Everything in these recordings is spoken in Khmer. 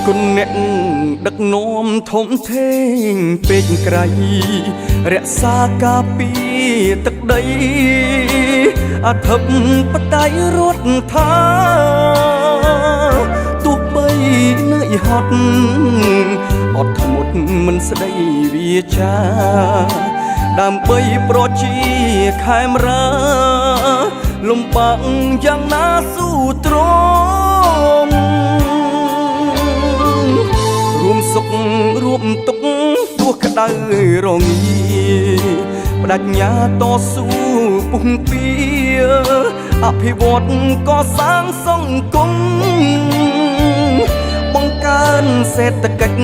គុណអ្នកដឹកនាំធំធេងពេកក្រៃរក្សាការពារទឹកដីអធិបតេយ្យរដ្ឋថាទោះបីនឿយហត់អត់ធ្មត់មិនស្ដីវាចាដើម្បីប្រជាខេមរាលំបាកយ៉ាងណាស៊ូទ្រាំរួមសុខរួមទុក្ខទោះក្តៅរងាបដិញ្ញាតស៊ូពុះពៀអភិវឌ្ឍកសាងសង្គមបង្កើនសេដ្ឋកិច្ច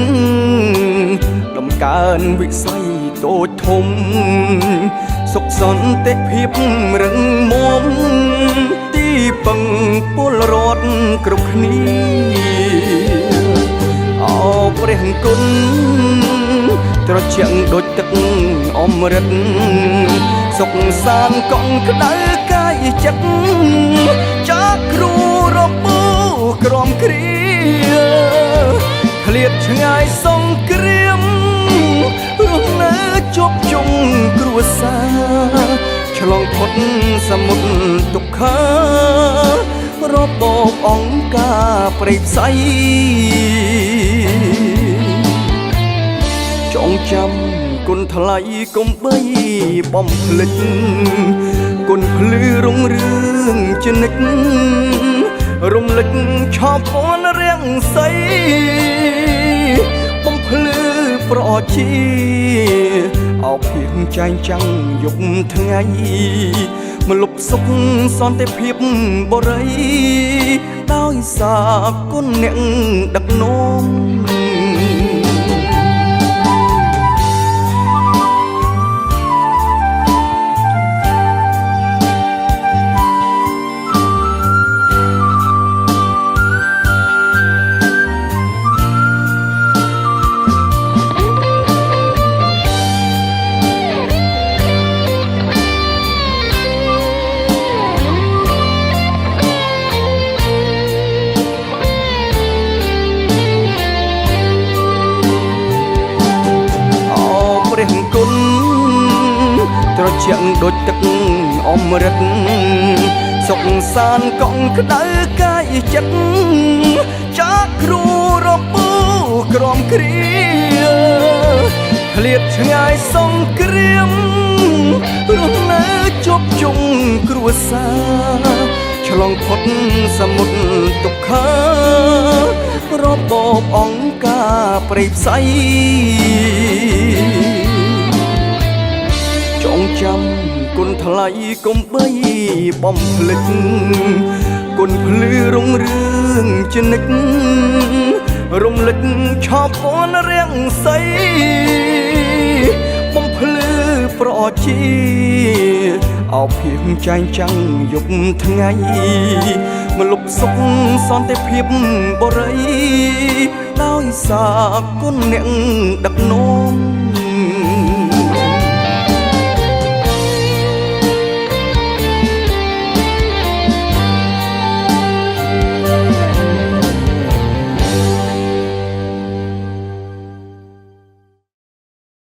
ដំកើនវិស័យតូចធំសុខសន្តិភាពរឹងមាំទីពឹងពលរដ្ឋគ្រប់គ្នាអោព្រះគុណត្រជាក់ដូចទឹកអមរិតសុខសាន្តកង់ក្តៅកាយចិត្តចាក់គ្រូរបូក្រំគ្រាឃ្លាតឆ្ងាយសង្គ្រាមរស់នៅជាប់ជុំគ្រួសារឆ្លងផុតសមុទ្រទុក្ខារបបអង្គការព្រៃផ្សៃចងចាំគុណថ្លៃកុំបីបំភ្លេចគុណភ្លឺរុងរឿងជានិច្ចរំលឹកឆោពណ៌រាំងសីបំភ្លឺប្រជាអោភៀងចែងចាំងយប់ថ្ងៃមលុបសុខសន្តិភាពបរិយដោយសារគុណអ្នកដឹកនាំព្រះគុណត្រជាក់ដូចទឹកអមរិតសុខសាន្តកង់ក្តៅកាយចិត្តចាក់គ្រូរបូក្រំគ្រាឃ្លាតឆ្ងាយសង្គ្រាមរស់នៅជាប់ជុំគ្រួសារឆ្លងផុតសមុទ្រទុក្ខារបបអង្គការព្រៃផ្សៃចងចាំគុណថ្លៃកុំបីបំភ្លេចគុណភ្លឺរុងរឿងជានិច្ចរំលឹកឆោពណ៌រាំងសីបំភ្លឺប្រជាអោភៀងចែងចាំងយប់ថ្ងៃមលុបសុខសន្តិភាពបរិយដោយសារគុណអ្នកដឹកនាំ